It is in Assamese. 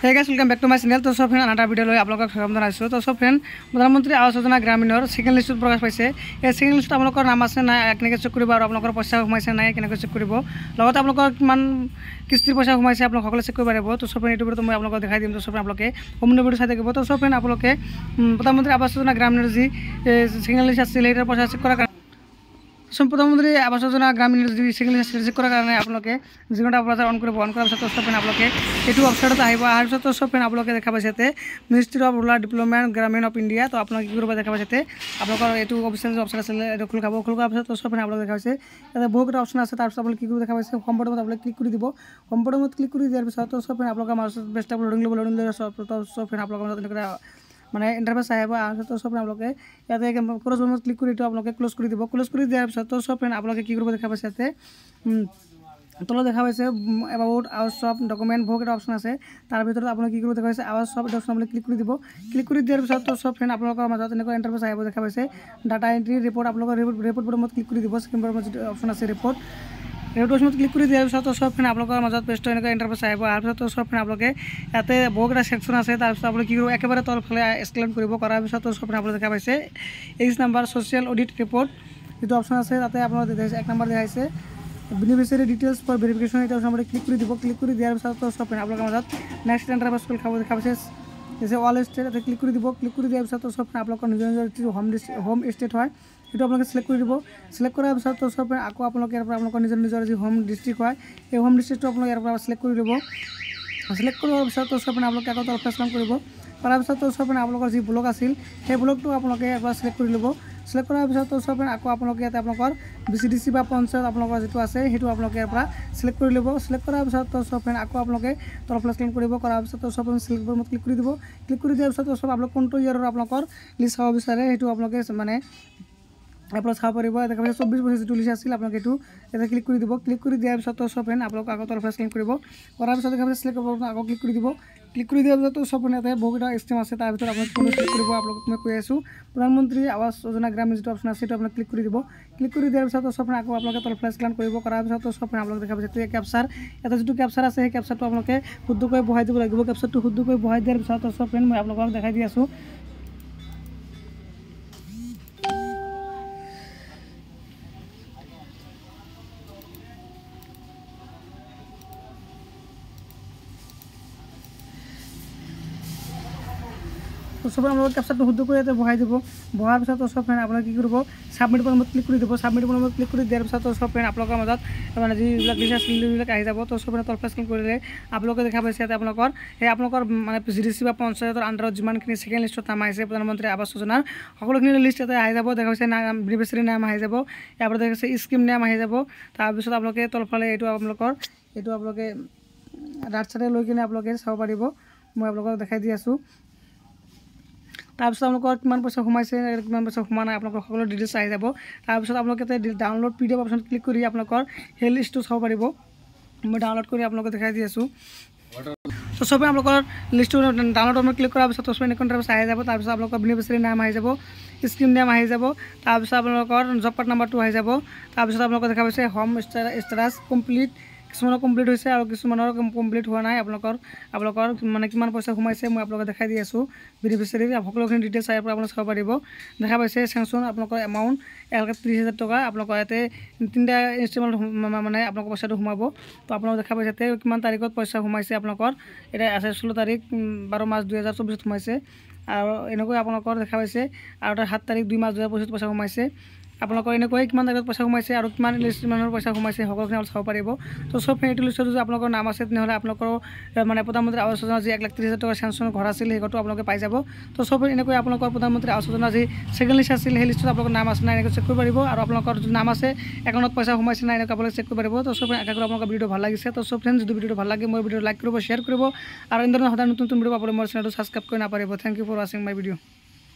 Hey guys, welcome back to my channel. तो सब फ्रेंड अनाटा वीडियो লৈ আপোনালোকক স্বাগতম জনাইছো। তো सब फ्रेंड प्रधानमंत्री आवास योजना ग्रामीणৰ সেকেন্ড লিস্টত প্ৰকাশ পাইছে। এই সেকেন্ড লিস্টত আপোনালোকৰ নাম আছে না কেনেকৈ চেক কৰিব আৰু আপোনালোকৰ পইচা সোমাইছে নাই কেনেকৈ চেক কৰিব লগতে আপোনালোকৰ কিমান কিস্তিৰ পইচা সোমাইছে আপোনালোক সকলোৱে চেক কৰিব পাৰিব। তো सब फ्रेंड ইউটিউবত মই আপোনালোকক দেখাই দিম। তো सब আপোনালোকে সম্পূৰ্ণ ভিডিও চাই থাকিব। তো सब फ्रेंड আপোনালোকে प्रधानमंत्री आवास योजना ग्रामीणৰ যি সেকেন্ড লিস্ট আছে এটাৰ পইচা চেক কৰাৰ प्रधानमंत्री आवास योजना ग्रामीण सेकेंड लिस्ट चेक करार कारण आपलोके जिकोटा ब्राउजार ऑन करिब ऑन करार पिছত सब पेन आपलोके एटु वेबसाइटत आइबो आर पिছত सब पेन आपलोके देखा पाइछते मिनिस्ट्री ऑफ रूरल डेवलपमेंट ग्रामीण ऑफ इंडिया तो आपलोके की करबा देखा पाइछते आपलोकर एटु ऑफिशियल वेबसाइट আছে এটো খুল খাব পিছত सब पेन आपलोके देखा पाइছে এতে বহুত অপশন আছে তার পিছত আপলোকে কি করব দেখা পাইছে হোম বটনত আপলোকে ক্লিক কৰি দিব হোম বটনত ক্লিক কৰি দিয়াৰ পিছত सब पेन आपलोके माउस बेस्ट लोडिंग सब पेन आपलोके মানে ইন্টারফেস আইব আর তো সব আপনাকে ইয়াতে ক্লোজ বটনত ক্লিক কৰি তো আপোনালোকে ক্লোজ কৰি দিব ক্লোজ কৰি দিয়াৰ পিছত তো সব ফ্ৰেন্ড আপোনালোকে কি কৰিব দেখা পাইছে ইয়াতে তল দেখা পাইছে অ্যাবাউট আওয়াৰ শপ ডকুমেন্ট ভোগ এটা অপশন আছে তাৰ ভিতৰত আপোনালোকে কি কৰিব দেখা পাইছে আওয়াৰ শপ এটা অপশন আপোনালোকে ক্লিক কৰি দিব ক্লিক কৰি দিয়াৰ পিছত তো সব ফ্ৰেন্ড আপোনালোকৰ মাজত এনেকৈ ইন্টাৰফেস আইব দেখা পাইছে ডাটা এন্ট্ৰি ৰিপোৰ্ট আপোনালোকৰ ৰিপোৰ্ট বটনত ক্লিক কৰি দিব স্ক্ৰিন বটনত অপশন আছে ৰিপোৰ্ট ৰেডোছমত ক্লিক কৰি দিয়াৰ পিছত সব ফ্ৰেন্ড আপোনালোকৰ মাজত পেজটো এনেকৈ ইন্টাৰফেস আহিব আৰু পিছত সব ফ্ৰেন্ড আপোনালোকে ইয়াতে বহুকেইটা সেকশন আছে তাৰ পিছত আপোনালোকে কি কৰিব একেবাৰে তলফালে স্ক্ৰল কৰিব কৰাৰ পিছত সব ফ্ৰেন্ড আপোনালোকে দেখা পাইছে H number social audit report যেটো অপশন আছে তাতে আপোনালোকে দেখাইছে এক নম্বৰ দেখাইছে বেনিফিচিয়ারি ডিটেইলস ফর ভেরিফিকেশন এটা আমরা ক্লিক করে দিব ক্লিক করে দেওয়ার পিছত সব ফ্রেন্ড আপনাদের মাজত নেক্সট ইন্টারফেস খুল খাব দেখা পাইছে जैसे ऑल स्टेट এটা ক্লিক কৰি দিব ক্লিক কৰি দিয়াৰ পিছত সব আপোনালোকৰ নিজৰ হোম স্টেট হয় এটা আপোনালোকে সিলেক্ট কৰি দিব সিলেক্ট কৰাৰ পিছত সব আকৌ আপোনালোকে ইয়াৰ পৰা আপোনালোকৰ নিজৰ যি হোম ডিস্ট্ৰিক্ট হয় এই হোম ডিস্ট্ৰিক্টটো আপোনালোকে ইয়াৰ পৰা সিলেক্ট কৰি দিব সিলেক্ট কৰাৰ পিছত সব আপোনালোকে আকৌ তলফালে স্ক্ৰল কৰিব কৰাৰ পিছত সব আপোনালোকৰ যি ব্লক আছিল সেই ব্লকটো আপোনালোকে ইয়াৰ পৰা সিলেক্ট কৰি ল'ব সিলেক্ট কৰাৰ পিছত সব আকৌ আপোনালোকে ইয়াতে আপোনালোকৰ বিসিডিসি বা পঞ্চায়ত আপোনালোকৰ যেটো আছে হেতু আপোনালোকে ইয়াৰ পৰা সিলেক্ট কৰি ল'ব সিলেক্ট কৰাৰ পিছত সব আকৌ আপোনালোকে তলফালে স্ক্ৰল কৰিব কৰাৰ পিছত সব সিলেক্ট বটনত ক্লিক কৰি দিব ক্লিক কৰি দিয়াৰ পিছত সব আপোনালোক কোনটো ইয়াৰৰ আপোনালোকৰ লিষ্ট চাব বিচাৰে হেতু আপোনালোকে মানে আপনাৰ চাব পাৰিব দেখা পাইছে 24 যেটো লিষ্ট আছিল আপোনালোকে এটো এটা ক্লিক কৰি দিব ক্লিক কৰি দিয়াৰ পিছত সব ফ্ৰেন্ড আপোনালোক আকৌ তলফালে স্ক্ৰল কৰিব কৰাৰ পিছত দেখা পাইছে সিলেক্ট বটনত আকৌ ক্লিক কৰি দিব ক্লিক কৰি দিয়াৰ পিছত সব ফ্ৰেন্ড এটা বহুকেইটা স্কিম আছে তাৰ ভিতৰত আপোনালোকে কোনটো ক্লিক কৰিব আপোনালোকক মই কৈ আছো প্ৰধানমন্ত্ৰী আৱাস যোজনা গ্ৰামীণ যেটো অপশন আছে এটো আপোনালোকে ক্লিক কৰি দিব ক্লিক কৰি দিয়াৰ পিছত সব ফ্ৰেন্ড আকৌ আপোনালোকে তলফালে স্ক্ৰল কৰিব কৰাৰ পিছত সব ফ্ৰেন্ড আপোনালোকে দেখা পাইছে ক্যাপচাৰ এটা যেটো ক্যাপচাৰ আছে সেই ক্যাপচাৰটো আপোনালোকে শুদ্ধকৈ বহাই দিব লাগিব ক্যাপচাৰটো শুদ্ধকৈ বহাই দিয়াৰ পিছত সব ফ্ৰেন্ড মই আপোনালোকক দেখাই দি আছো তো সব আপোনালোকে ক্যাপচাৰটো শুদ্ধ কৰি ইয়াতে বহাই দিব বহাৰ পিছত সব ফ্ৰেন্ড আপোনালোকে কি কৰিব সাবমিট বটনত ক্লিক কৰি দিব সাবমিট বটনত ক্লিক কৰি দিয়াৰ পিছত সব ফ্ৰেন্ড আপোনালোকৰ মাজত মানে যিবিলাক লিষ্ট লিবিলাক আহি যাব তো সব ফ্ৰেন্ড তলফালে স্ক্ৰল কৰিলে আপোনালোকে দেখা পাইছে ইয়াতে আপোনালোকৰ মানে জিডিসি বা পঞ্চায়তৰ আন্ডাৰত যিমানখিনি সেকেন্ড লিষ্টত নাম আহিছে প্ৰধানমন্ত্ৰী আৱাস যোজনাৰ সকলোখিনি লিষ্ট ইয়াতে আহি যাব দেখা পাইছে নাম বেনিফিচিয়াৰি নাম আহি যাব ইয়াৰ পৰা দেখা পাইছে স্কিম নাম আহি যাব তাৰপিছত আপোনালোকে তলফালে এইটো আপোনালোকে ৰাইট সাইডে লৈ কিনে আপোনালোকে চাব পাৰিব মই আপোনালোকক দেখাই দি আছো তাৰপিছত আপোনালোকৰ কিমান পইচা সোমাইছে কিমান পইচা সোমা নাই আপোনালোকৰ সকলো ডিটেইলছ আহি যাব তাৰপিছত আপোনালোকে ডাউনলোড পিডিএফ অপশন ক্লিক কৰি আপোনালোকৰ সেই লিষ্টটো চাব পাৰিব মই ডাউনলোড কৰি আপোনালোকক দেখাই দি আছো তো সব আপোনালোকৰ লিষ্টটো ডাউনলোড অপশন ক্লিক কৰাৰ পিছত সব ইনকন্ট্ৰাক্ট আহি যাব তাৰপিছত আপোনালোকৰ বেনিফিচিয়াৰি নাম আহি যাব স্কিম নাম আহি যাব তাৰপিছত আপোনালোকৰ জব কাৰ্ড নাম্বাৰটো আহি যাব তাৰপিছত আপোনালোকে দেখা পাইছে হোম ষ্টেটাছ কমপ্লিট কিছুমানৰ কমপ্লিট হৈছে আৰু কিছুমানৰ কমপ্লিট হোৱা নাই আপোনালোকৰ মানে কিমান পইচা সোমাইছে মই আপোনালোকক দেখাই দি আছো বেনিফিচিয়াৰি সকলোখিনি ডিটেইলছ আহি পৰা আপোনালোকে চাব পাৰিব দেখা পাইছে স্যাংচন আপোনালোকৰ এমাউন্ট 30,000 টকা আপোনালোকৰ ইয়াতে তিনটা ইনষ্টলমেন্ট মানে আপোনালোকৰ পইচাটো সোমাব তো আপোনালোকে দেখা পাইছে ইয়াতে কিমান তাৰিখত পইচা সোমাইছে আপোনালোকৰ এটা আছে 16 তাৰিখ 12 মাৰ্চ 2024 সোমাইছে আৰু এনেকৈ আপোনালোকৰ দেখা পাইছে আৰু 7 তাৰিখ 2 মাৰ্চ 2025 পইচা সোমাইছে আপোনালোকৰ এনেকৈ কিমান তাৰিখত পইচা সোমাইছে আৰু কিমান লিষ্ট মানুহৰ পইচা সোমাইছে সকলোখিনি আপোনালোকে চাব পাৰিব তো সব ফ্ৰেন্ড লিষ্টত যদি আপোনালোকৰ নাম আছে তেনেহলে আপোনালোকৰ মানে প্ৰধানমন্ত্ৰী আৱাস যোজনা যি 1,30,000 টকা স্যাংচন ঘৰ আছিল হেইটো আপোনালোকে পাই যাব তো সব এনেকৈ আপোনালোকৰ প্ৰধানমন্ত্ৰী আৱাস যোজনা যি সেকেন্ড লিষ্ট আছিল সেই লিষ্টত আপোনালোকৰ নাম আছে নাই এনেকৈ চেক কৰিব পাৰিব আৰু আপোনালোকৰ যদি নাম আছে একাউণ্টত পইচা সোমাইছে নাই এনেকৈ আপোনালোকে চেক কৰিব পাৰিব তো সব আশা কৰোঁ আপোনালোকৰ ভিডিঅ' ভাল লাগিছে তো সব ফ্ৰেন্ড যদি ভিডিঅ'টো ভাল লাগে মোৰ ভিডিঅ' লাইক কৰিব শ্বেয়াৰ কৰিব আৰু এনেধৰণৰ সদায় নতুন ভিডিঅ' পাবলৈ মোৰ চেনেলটো সাবস্ক্ৰাইব কৰি নাপাৰিব thank you for watching my video'